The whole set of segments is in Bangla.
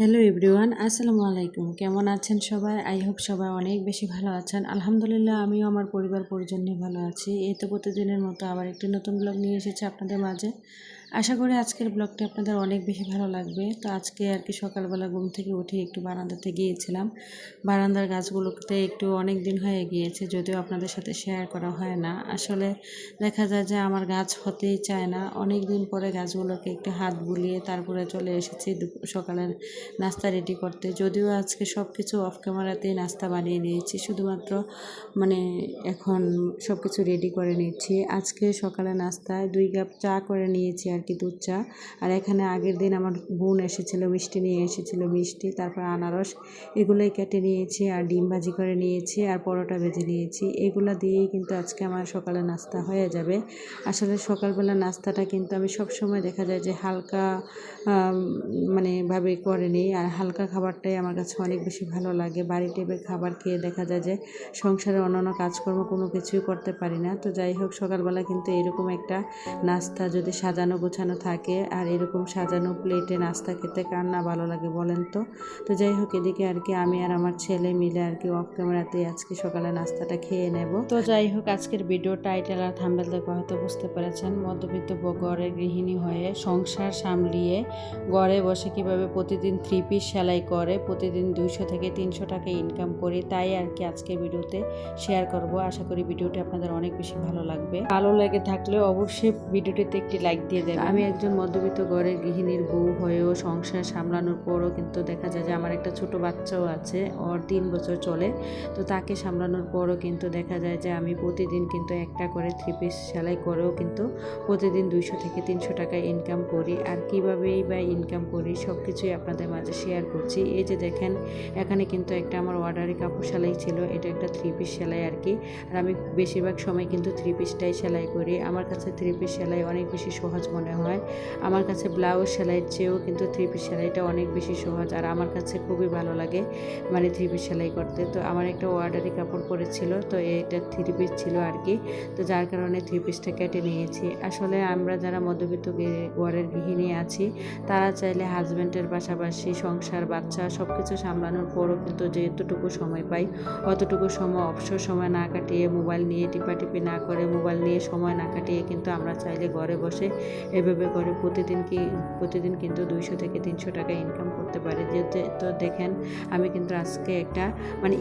হ্যালো এভরিওয়ান, আসসালামু আলাইকুম। কেমন আছেন সবাই? আই হোপ সবাই অনেক বেশি ভালো আছেন। আলহামদুলিল্লাহ, আমিও আমার পরিবার পরিজন নিয়ে ভালো আছি। এই তো প্রতিদিনের মতো আবার একটি নতুন ব্লগ নিয়ে এসেছি আপনাদের মাঝে। আশা করি আজকের ব্লগটি আপনাদের অনেক বেশি ভালো লাগবে। তো আজকে আর কি সকালবেলা ঘুম থেকে উঠে একটু বারান্দাতে গিয়েছিলাম। বারান্দার গাছগুলোতে একটু অনেক দিন হয়ে গিয়েছে, যদিও আপনাদের সাথে শেয়ার করা হয় না। আসলে দেখা যায় যে আমার গাছ হতেই চায় না। অনেক দিন পরে গাছগুলোকে একটু হাত বুলিয়ে তারপরে চলে এসেছি সকালের নাস্তা রেডি করতে। যদিও আজকে সব কিছু অফ ক্যামেরাতেই নাস্তা বানিয়ে নিয়েছি, শুধুমাত্র এখন সব কিছু রেডি করে নিচ্ছি। আজকে সকালে নাস্তায় 2 কাপ চা করে নিয়েছি আর কি, দুধ চা। আর এখানে আগের দিন আমার বোন এসেছিলো, মিষ্টি নিয়ে এসেছিলো, মিষ্টি তারপর আনারস, এগুলোই কেটে নিয়েছি। আর ডিম ভাজি করে নিয়েছি আর পরোটা ভেজে নিয়েছি। এগুলো দিয়েই কিন্তু আজকে আমার সকালে নাস্তা হয়ে যাবে। আসলে সকালবেলা নাস্তাটা কিন্তু আমি সবসময় দেখা যায় যে হালকা ভাবে করে নিই। আর হালকা খাবারটাই আমার কাছে অনেক বেশি ভালো লাগে। বাড়ি টাইপের খাবার খেয়ে দেখা যায় যে সংসারে অন্যান্য কাজকর্ম কোনো কিছুই করতে পারি না। তো যাই হোক, সকালবেলা কিন্তু এরকম একটা নাস্তা যদি সাজানো গোছানো থাকে, আর এরকম সাজানো প্লেটে নাস্তা খেতে কার না ভালো লাগে বলেন তো। তো যাই হোক, এদিকে আর কি আমি আর আমার ছেলে মিলে আর কি অফ ক্যামেরাতেই আজকে সকালে নাস্তাটা খেয়ে নেব। তো যাই হোক, আজকের ভিডিও টাইটেল আর থাম্বনেল দেখে হয়তো বুঝতে পেরেছেন, মধ্যবিত্ত ঘরের গৃহিণী হয়ে সংসার সামলিয়ে ঘরে বসে কিভাবে প্রতিদিন 3 পিস সেলাই করে প্রতিদিন 200 থেকে 300 টাকা ইনকাম করি, তাই আর কি আজকের ভিডিওতে শেয়ার করব। আশা করি ভিডিওটি আপনাদের অনেক বেশি ভালো লাগবে। ভালো লেগে থাকলে অবশ্যই ভিডিওটিতে একটি লাইক দিয়ে দেবেন। আমি একজন মধ্যবিত্ত ঘরের গৃহিণীর বউ হয়েও সংসার সামলানোর পরও কিন্তু দেখা যায় যে আমার একটা ছোট বাচ্চাও আছে, ওর 3 বছর চলে। তো তাকে সামলানোর পরও কিন্তু দেখা যায় যে আমি প্রতিদিন কিন্তু একটা করে 3 পিস সেলাই করেও কিন্তু প্রতিদিন 200 থেকে 300 টাকা ইনকাম করি। আর কীভাবেই বা ইনকাম করি সব কিছুই আপনাদের মাঝে শেয়ার করছি। এই যে দেখেন, এখানে কিন্তু একটা আমার অর্ডারি কাপড় সেলাই ছিল, এটা একটা 3 পিস সেলাই আর কি। আর আমি বেশিরভাগ সময় কিন্তু 3 পিসটাই সেলাই করি। আমার কাছে 3 পিস সেলাই অনেক বেশি সহজ মনে হয়। আমার কাছে ব্লাউজ সেলাইয়ের চেয়েও কিন্তু 3 পিস সেলাইটা অনেক বেশি সহজ, আর আমার কাছে খুবই ভালো লাগে 3 পিস সেলাই করতে। তো আমার একটা অর্ডারি কাপড় পরেছিল, তো এটা 3 পিস ছিল আর কি। তো যার কারণে 3 পিসটা কেটে নিয়েছি। আসলে আমরা যারা মধ্যবিত্ত ঘরের গৃহিণী আছি, তারা চাইলে হাজব্যান্ডের পাশাপাশি সংসার বাচ্চা সব কিছু সামলানোর পরও কিন্তু যেতটুকু সময় পাই, অতটুকু সময় অবসর সময় না কাটিয়ে, মোবাইল নিয়ে টিপাটিপি না করে, মোবাইল নিয়ে সময় না কাটিয়ে কিন্তু আমরা চাইলে ঘরে বসে এভাবে করে প্রতিদিন কিন্তু 200 থেকে 300 টাকা ইনকাম করতে পারি। তো দেখেন, আমি কিন্তু আজকে একটা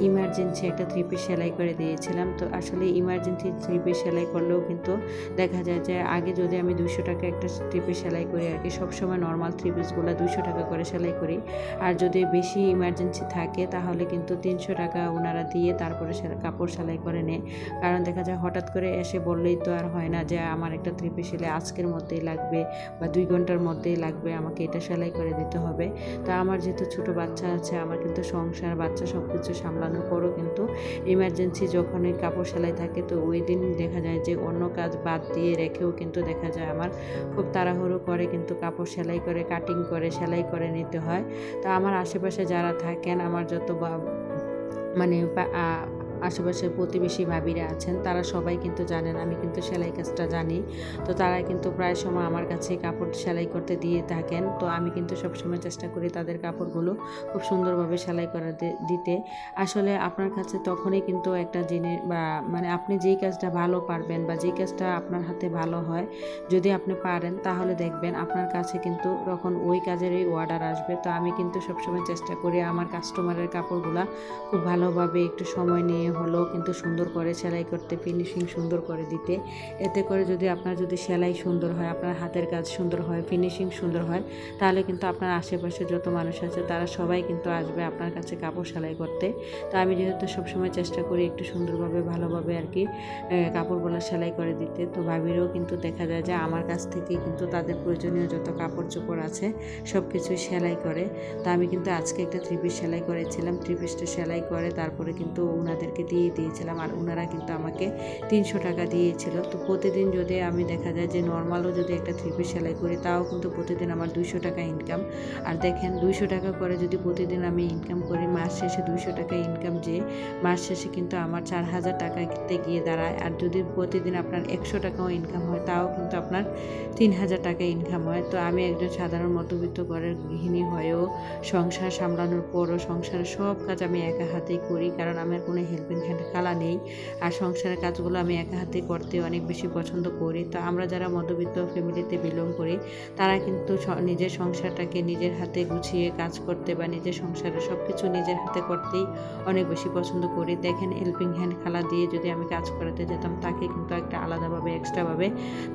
ইমার্জেন্সি একটা 3 পিস সেলাই করে দিয়েছিলাম। তো আসলে ইমার্জেন্সি 3 পিস সেলাই করলেও কিন্তু দেখা যায় যে আগে যদি আমি 200 টাকা একটা 3 পিস সেলাই করি আর কি, সবসময় নর্মাল 3 পিসগুলো 200 টাকা করে সেলাই করি। আর যদি বেশি ইমার্জেন্সি থাকে তাহলে কিন্তু 300 টাকা ওনারা দিয়ে তারপরে কাপড় সেলাই করে নেয়। কারণ দেখা যায় হঠাৎ করে এসে বললেই তো আর হয় না যে আমার একটা 3 পিস সেলাই আজকের মধ্যেই লাগবে বা 2 ঘন্টার মধ্যেই লাগবে, আমাকে এটা সেলাই করে দিতে হবে। তা আমার যেহেতু ছোট বাচ্চা আছে, আমার কিন্তু সংসার বাচ্চা সব কিছু সামলানোর পরও কিন্তু ইমার্জেন্সি যখনই কাপড় সেলাই থাকে, তো ওই দিন দেখা যায় যে অন্য কাজ বাদ দিয়ে রেখেও কিন্তু দেখা যায় আমার খুব তাড়াহুড়ো করে কিন্তু কাপড় সেলাই করে, কাটিং করে, সেলাই করে নিতে হয়। তো আমার আশেপাশে যারা থাকেন, আমার যত আশেপাশের প্রতিবেশী ভাবিরা আছেন, তারা সবাই কিন্তু জানেন আমি কিন্তু সেলাই কাজটা জানি। তো তারা কিন্তু প্রায় সময় আমার কাছে কাপড় সেলাই করতে দিয়ে থাকেন। তো আমি কিন্তু সবসময় চেষ্টা করি তাদের কাপড়গুলো খুব সুন্দরভাবে সেলাই করে দিতে। আসলে আপনার কাছে তখনই কিন্তু একটা জিনিস আপনি যেই কাজটা ভালো পারবেন বা যেই কাজটা আপনার হাতে ভালো হয়, যদি আপনি পারেন তাহলে দেখবেন আপনার কাছে কিন্তু তখন ওই কাজেরই অর্ডার আসবে। তো আমি কিন্তু সবসময় চেষ্টা করি আমার কাস্টমারের কাপড়গুলা খুব ভালোভাবে একটু সময় নিয়ে হলেও কিন্তু সুন্দর করে সেলাই করতে, ফিনিশিং সুন্দর করে দিতে। এতে করে আপনার যদি সেলাই সুন্দর হয়, আপনার হাতের কাজ সুন্দর হয়, ফিনিশিং সুন্দর হয়, তাহলে কিন্তু আপনার আশেপাশে যত মানুষ আছে তারা সবাই কিন্তু আসবে আপনার কাছে কাপড় সেলাই করতে। তো আমি যেহেতু সবসময় চেষ্টা করি একটু সুন্দরভাবে ভালোভাবে আর কি কাপড়গুলো সেলাই করে দিতে। তো ভাবিরও কিন্তু দেখা যায় যে আমার কাছ থেকেই কিন্তু তাদের প্রয়োজনীয় যত কাপড় চোপড় আছে সব কিছুই সেলাই করে। তো আমি কিন্তু আজকে একটা 3 পিস সেলাই করেছিলাম। 3 পিসটা সেলাই করে তারপরে কিন্তু ওনাদেরকে ওনাদেরকে দিয়ে দিয়েছিলাম, আর ওনারা কিন্তু আমাকে 300 টাকা দিয়েছিল। তো প্রতিদিন যদি আমি দেখা যায় যে নর্মালও যদি একটা 3 পিস সেলাই করি, তাও কিন্তু প্রতিদিন আমার 200 টাকা ইনকাম। আর দেখেন 200 টাকা করে যদি প্রতিদিন আমি ইনকাম করি, মাস শেষে 200 টাকা ইনকাম, যে মাস শেষে কিন্তু আমার 4000 টাকাতে গিয়ে দাঁড়ায়। আর যদি প্রতিদিন আপনার 100 টাকাও ইনকাম হয়, তাও কিন্তু আপনার 3000 টাকা ইনকাম হয়। তো আমি একজন সাধারণ মধ্যবিত্ত ঘরের গৃহিণী হয়েও সংসার সামলানোর পরও সংসারের সব কাজ আমি একা হাতেই করি, কারণ আমার কোনো হেল্পিং হ্যান্ড খালা নেই। আর সংসারের কাজগুলো আমি একা হাতে করতে অনেক বেশি পছন্দ করি। তো আমরা যারা মধ্যবিত্ত ফ্যামিলিতে বিলং করি, তারা কিন্তু নিজের সংসারটাকে নিজের হাতে গুছিয়ে কাজ করতে বা নিজের সংসারের সব কিছু নিজের হাতে করতেই অনেক বেশি পছন্দ করি। দেখেন হেল্পিং হ্যান্ড খালা দিয়ে যদি আমি কাজ করাতে যেতাম, তাকে কিন্তু একটা আলাদাভাবে এক্সট্রাভাবে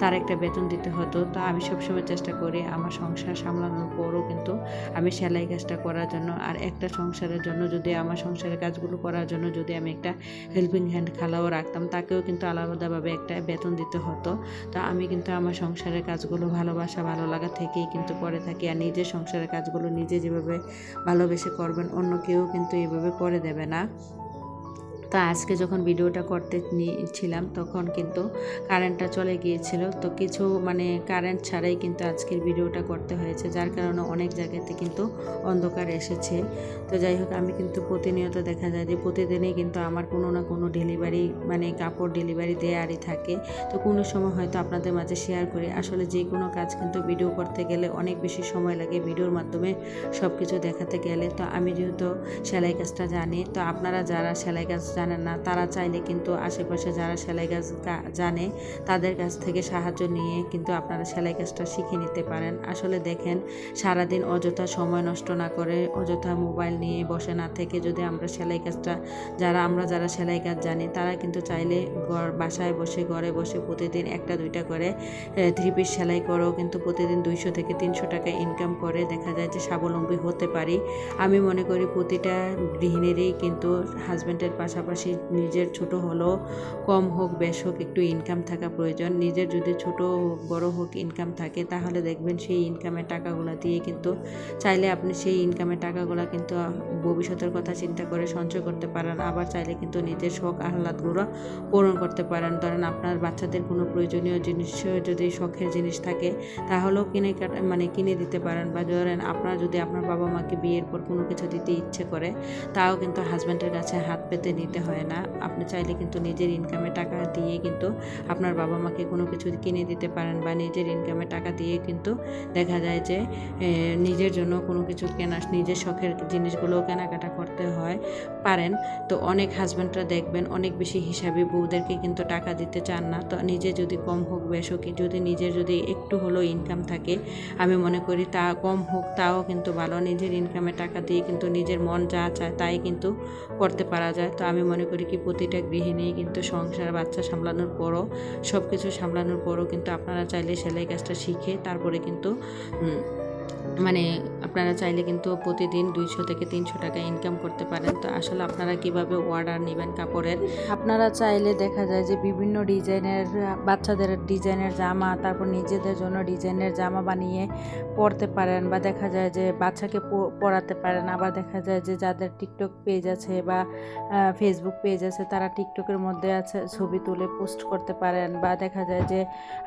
তার একটা বেতন দিতে হতো। তো আমি সবসময় চেষ্টা করি আমার সংসার সামলানোর পরও কিন্তু আমি সেলাই কাজটা করার জন্য, আর একটা সংসারের জন্য যদি আমার সংসারের কাজগুলো করার জন্য যদি আমি একটা হেল্পিং হ্যান্ড খালাও রাখতাম, তাকেও কিন্তু আলাদাভাবে একটা বেতন দিতে হতো। তা আমি কিন্তু আমার সংসারের কাজগুলো ভালোবাসা ভালো লাগা থেকেই কিন্তু করে থাকি। আর নিজের সংসারের কাজগুলো নিজে যেভাবে ভালোবেসে করবেন, অন্য কেউ কিন্তু এভাবে করে দেবে না। তা আজকে যখন ভিডিওটা করতে নিয়েছিলাম, তখন কিন্তু কারেন্টটা চলে গিয়েছিল। তো কিছু কারেন্ট ছাড়াই কিন্তু আজকের ভিডিওটা করতে হয়েছে, যার কারণে অনেক জায়গাতে কিন্তু অন্ধকার এসেছে। তো যাই হোক, আমি কিন্তু প্রতিনিয়ত দেখা যায় যে প্রতিদিনই কিন্তু আমার কোনো না কোনো ডেলিভারি কাপড় ডেলিভারি দেওয়ারই থাকে। তো কোনো সময় হয়তো আপনাদের মাঝে শেয়ার করি। আসলে যে কোনো কাজ কিন্তু ভিডিও করতে গেলে অনেক বেশি সময় লাগে, ভিডিওর মাধ্যমে সব কিছু দেখাতে গেলে। তো আমি যেহেতু সেলাই কাজটা জানি, তো আপনারা যারা সেলাই কাজ জানেন না, তারা চাইলে কিন্তু আশেপাশে যারা সেলাই কাজ জানে তাদের কাছ থেকে সাহায্য নিয়ে কিন্তু আপনারা সেলাই কাজটা শিখে নিতে পারেন। আসলে দেখেন, সারাদিন অযথা সময় নষ্ট না করে, অযথা মোবাইল নিয়ে বসে না থেকে যদি আমরা সেলাই কাজটা যারা সেলাই কাজ জানি, তারা কিন্তু চাইলে বাসায় বসে ঘরে বসে প্রতিদিন একটা দুইটা করে 3 পিস সেলাই করেও কিন্তু প্রতিদিন 200 থেকে 300 টাকা ইনকাম করে দেখা যায় যে স্বাবলম্বী হতে পারি। আমি মনে করি প্রতিটা গৃহিণীরই কিন্তু হাজব্যান্ডের পাশাপাশি নিজের ছোট হলেও কম হোক বেশ হোক একটু ইনকাম থাকা প্রয়োজন। নিজের যদি ছোট হোক বড় হোক ইনকাম থাকে, তাহলে দেখবেন সেই ইনকামের টাকাগুলো দিয়ে কিন্তু চাইলে আপনি সেই ইনকামের টাকাগুলো কিন্তু ভবিষ্যতের কথা চিন্তা করে সঞ্চয় করতে পারেন। আবার চাইলে কিন্তু নিজের শখ আহ্লাদগুলো পূরণ করতে পারেন। ধরেন আপনার বাচ্চাদের কোনো প্রয়োজনীয় জিনিস যদি শখের জিনিস থাকে, তাহলেও কিনে দিতে পারেন। বা ধরেন আপনার যদি আপনার বাবা মাকে বিয়ের পর কোনো কিছু দিতে ইচ্ছে করে, তাও কিন্তু হাজব্যান্ডের কাছে হাত পেতে নিতে হয় না। আপনি চাইলে কিন্তু নিজের ইনকামে টাকা দিয়ে কিন্তু আপনার বাবা মাকে কোনো কিছু কিনে দিতে পারেন, বা নিজের ইনকামে টাকা দিয়ে কিন্তু দেখা যায় যে নিজের জন্য কোনো কিছু নিজের শখের জিনিসগুলোও কেনাকাটা করতে পারেন। তো অনেক হাজব্যান্ডরা দেখবেন অনেক বেশি হিসাবে বউদেরকে কিন্তু টাকা দিতে চান না। তো নিজে যদি কম হোক বেশ হোক, যদি নিজের যদি একটু হলেও ইনকাম থাকে, আমি মনে করি তা কম হোক তাও কিন্তু ভালো। নিজের ইনকামে টাকা দিয়ে কিন্তু নিজের মন যা চায় তাই কিন্তু করতে পারা যায়। তো আমি মনে করি কি প্রতিটা গৃহিণী কিন্তু সংসার বাচ্চা সামলানোর পরও সব কিছু সামলানোর পরও কিন্তু আপনারা চাইলে সেলাই কাজটা শিখে তারপরে কিন্তু আপনারা চাইলে কিন্তু প্রতিদিন 200 থেকে 300 টাকা ইনকাম করতে পারেন। তো আসলে আপনারা কিভাবে অর্ডার নেবেন কাপড়ের, আপনারা চাইলে দেখা যায় যে বিভিন্ন ডিজাইনের বাচ্চাদের ডিজাইনের জামা, তারপর নিজেদের জন্য ডিজাইনের জামা বানিয়ে পরতে পারেন, বা দেখা যায় যে বাচ্চাকে পরাতে পারেন। আবার দেখা যায় যে যাদের টিকটক পেজ আছে বা ফেসবুক পেজ আছে, তারা টিকটকের মধ্যে ছবি তুলে পোস্ট করতে পারেন, বা দেখা যায় যে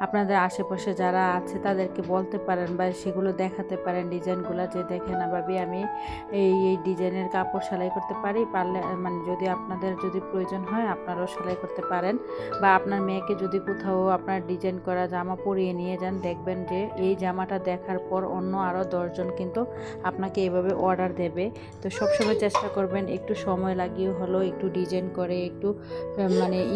আপনাদের আশেপাশে যারা আছে তাদেরকে বলতে পারেন বা সেগুলো দেখাতে পারেন ডিজাইনগুলো, যে দেখেন না ভাবি আমি এই ডিজাইনের কাপড় সেলাই করতে পারলে যদি আপনাদের প্রয়োজন হয় আপনারাও সেলাই করতে পারেন। বা আপনার মেয়েকে যদি কোথাও আপনার ডিজাইন করা জামা পরিয়ে নিয়ে যান, দেখবেন যে এই জামাটা দেখার পর অন্য আরও 10 জন কিন্তু আপনাকে এভাবে অর্ডার দেবে। তো সবসময় চেষ্টা করবেন একটু সময় লাগিয়ে হলেও একটু ডিজাইন করে, একটু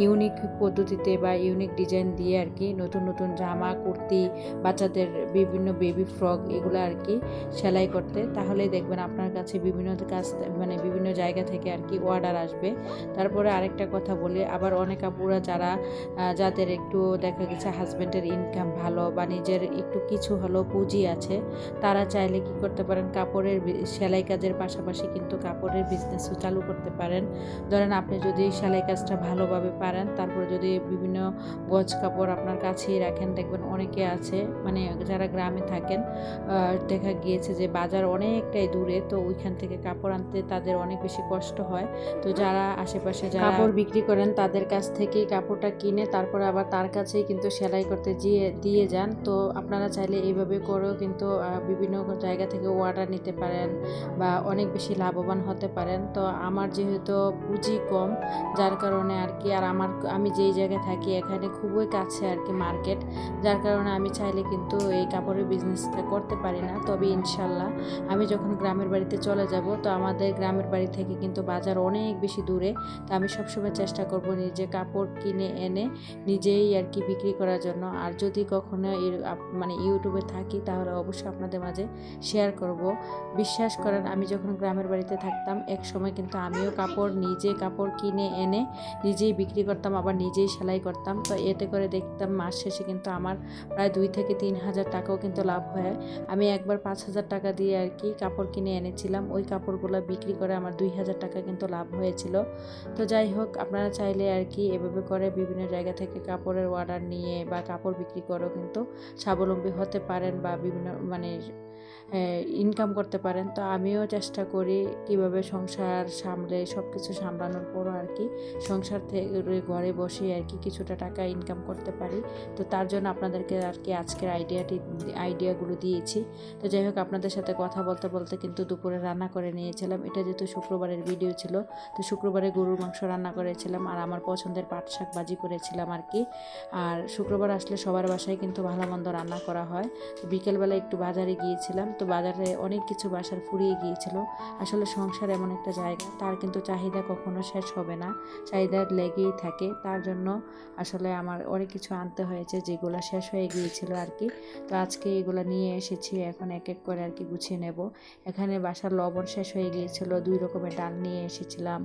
ইউনিক পদ্ধতিতে বা ইউনিক ডিজাইন দিয়ে আর কি নতুন নতুন জামা, কুর্তি, বাচ্চাদের বিভিন্ন বেবি ফ্রক এগুলো আর কি সেলাই করতে। তাহলেই দেখবেন আপনার কাছে বিভিন্ন জায়গা থেকে আর কি অর্ডার আসবে। তারপরে আরেকটা কথা বলি, আবার অনেক আপুরা যাদের একটু দেখা গেছে হাজব্যান্ডের ইনকাম ভালো বা নিজের একটু কিছু হলেও পুঁজি আছে, তারা চাইলে কি করতে পারেন, কাপড়ের সেলাই কাজের পাশাপাশি কিন্তু কাপড়ের বিজনেসও চালু করতে পারেন। ধরেন আপনি যদি সেলাই কাজটা ভালোভাবে পারেন, তারপরে যদি বিভিন্ন গজ কাপড় আপনার কাছেই রাখেন, দেখবেন অনেকে আছে যারা গ্রামে থাকেন, দেখা দেখা গিয়েছে যে বাজার অনেকটাই দূরে, তো ওইখান থেকে কাপড় আনতে তাদের অনেক বেশি কষ্ট হয়। তো যারা আশেপাশে যারা কাপড় বিক্রি করেন তাদের কাছ থেকেই কাপড়টা কিনে তারপরে আবার তার কাছেই কিন্তু সেলাই করতে দিয়ে যান। তো আপনারা চাইলে এইভাবে করেও কিন্তু বিভিন্ন জায়গা থেকে অর্ডার নিতে পারেন বা অনেক বেশি লাভবান হতে পারেন। তো আমার যেহেতু পুঁজি কম, যার কারণে আর কি, আর আমি যেই জায়গায় থাকি এখানে খুবই কাছে আর কি মার্কেট, যার কারণে আমি চাইলে কিন্তু এই কাপড়ের বিজনেসটা করতে পারি না। তবে ইনশাল্লাহ আমি যখন গ্রামের বাড়িতে চলে যাব, তো আমাদের গ্রামের বাড়ি থেকে কিন্তু বাজার অনেক বেশি দূরে। তো আমি সবসময় চেষ্টা করব নিজে কাপড় কিনে এনে নিজেই আর কি বিক্রি করার জন্য। আর যদি কখনো মানে ইউটিউবে থাকি তাহলে অবশ্যই আপনাদের মাঝে শেয়ার করব। বিশ্বাস করেন, আমি যখন গ্রামের বাড়িতে থাকতাম এক সময় কিন্তু আমিও নিজে কাপড় কিনে এনে নিজেই বিক্রি করতাম, আবার নিজেই সেলাই করতাম। তো এতে করে দেখতাম মাস শেষে কিন্তু আমার প্রায় 2 থেকে 3 হাজার টাকাও কিন্তু লাভ হয়। আমি একবার 5,000 টাকা দিয়ে আর কি কাপড় কিনে এনেছিলাম, ওই কাপড়গুলো বিক্রি করে আমার 2,000 টাকা কিন্তু লাভ হয়েছিল। তো যাই হোক, আপনারা চাইলে আর কি এভাবে করে বিভিন্ন জায়গা থেকে কাপড়ের অর্ডার নিয়ে বা কাপড় বিক্রি করেও কিন্তু স্বাবলম্বী হতে পারেন বা বিভিন্ন মানে ইনকাম করতে পারেন। তো আমিও চেষ্টা করি কিভাবে সংসার সামলে সব কিছু সামলানোর পরও আর কি সংসার থেকে ঘরে বসে আর কি কিছুটা টাকা ইনকাম করতে পারি। তো তার জন্য আপনাদেরকে আর কি আজকের আইডিয়াগুলো দিয়েছি। তো যাই হোক, আপনাদের সাথে কথা বলতে বলতে কিন্তু দুপুরে রান্না করে নিয়েছিলাম। এটা যেহেতু শুক্রবারের ভিডিও ছিল, তো শুক্রবারে গরুর মাংস রান্না করেছিলাম আর আমার পছন্দের পাট শাক ভাজি করেছিলাম আর কি। আর শুক্রবার আসলে সবার বাসায় কিন্তু ভালো মন্দ রান্না করা হয়। তো বিকেলবেলা একটু বাজারে গিয়েছিলাম, তো বাজারে অনেক কিছু বাসার ফুরিয়ে গিয়েছিল। আসলে সংসার এমন একটা জায়গা, তার কিন্তু চাহিদা কখনো শেষ হবে না, চাহিদা লেগেই থাকে। তার জন্য আসলে আমার অনেক কিছু আনতে হয়েছে যেগুলো শেষ হয়ে গিয়েছিল আর কি। তো আজকে এগুলো নিয়ে এসেছি, এখন এক এক করে আর কি গুছিয়ে নেব। এখানে বাসার লবণ শেষ হয়ে গিয়েছিল, 2 রকমের ডাল নিয়ে এসেছিলাম,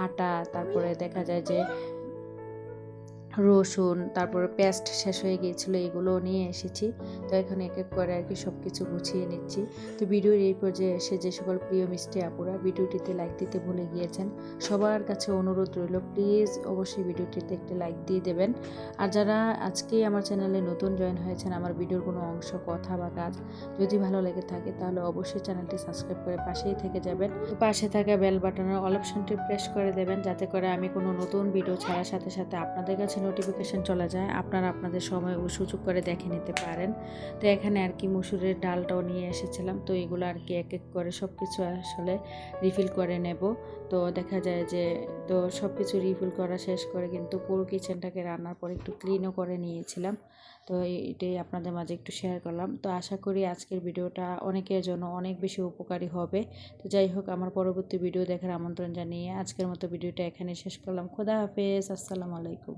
আটা, তারপরে দেখা যায় যে রসুন, তারপরে পেস্ট শেষ হয়ে গিয়েছিলো, এগুলোও নিয়ে এসেছি। তো এখন এক এক করে আর কি সব কিছু গুছিয়ে নিচ্ছি। তো ভিডিওর এই পর্যায়ে এসে যে সকল প্রিয় মিষ্টি আপুরা ভিডিওটিতে লাইক দিতে ভুলে গিয়েছেন, সবার কাছে অনুরোধ রইল, প্লিজ অবশ্যই ভিডিওটিতে একটি লাইক দিয়ে দেবেন। আর যারা আজকেই আমার চ্যানেলে নতুন জয়েন হয়েছেন, আমার ভিডিওর কোনো অংশ, কথা বা কাজ যদি ভালো লেগে থাকে তাহলে অবশ্যই চ্যানেলটি সাবস্ক্রাইব করে পাশেই থেকে যাবেন। পাশে থাকা বেল বাটনের অল অপশনটি প্রেস করে দেবেন, যাতে করে আমি কোনো নতুন ভিডিও ছাড়ার সাথে সাথে আপনাদের কাছে নোটিফিকেশন চলে যায়, আপনারা আপনাদের সময় ও সুযোগ করে দেখে নিতে পারেন। তো এখানে আর কি মসুরের ডালটাও নিয়ে এসেছিলাম। তো এগুলো আর কি এক এক করে সব কিছু আসলে রিফিল করে নেব। তো দেখা যায় যে তো সব কিছু রিফিল করা শেষ করে কিন্তু পুরো কিচেনটাকে রান্নার পর একটু ক্লিনও করে নিয়েছিলাম। তো এটাই আপনাদের মাঝে একটু শেয়ার করলাম। তো আশা করি আজকের ভিডিওটা অনেকের জন্য অনেক বেশি উপকারী হবে। তো যাই হোক, আমার পরবর্তী ভিডিও দেখার আমন্ত্রণ জানিয়ে আজকের মতো ভিডিওটা এখানে শেষ করলাম। খোদা হাফেজ, আসসালামু আলাইকুম।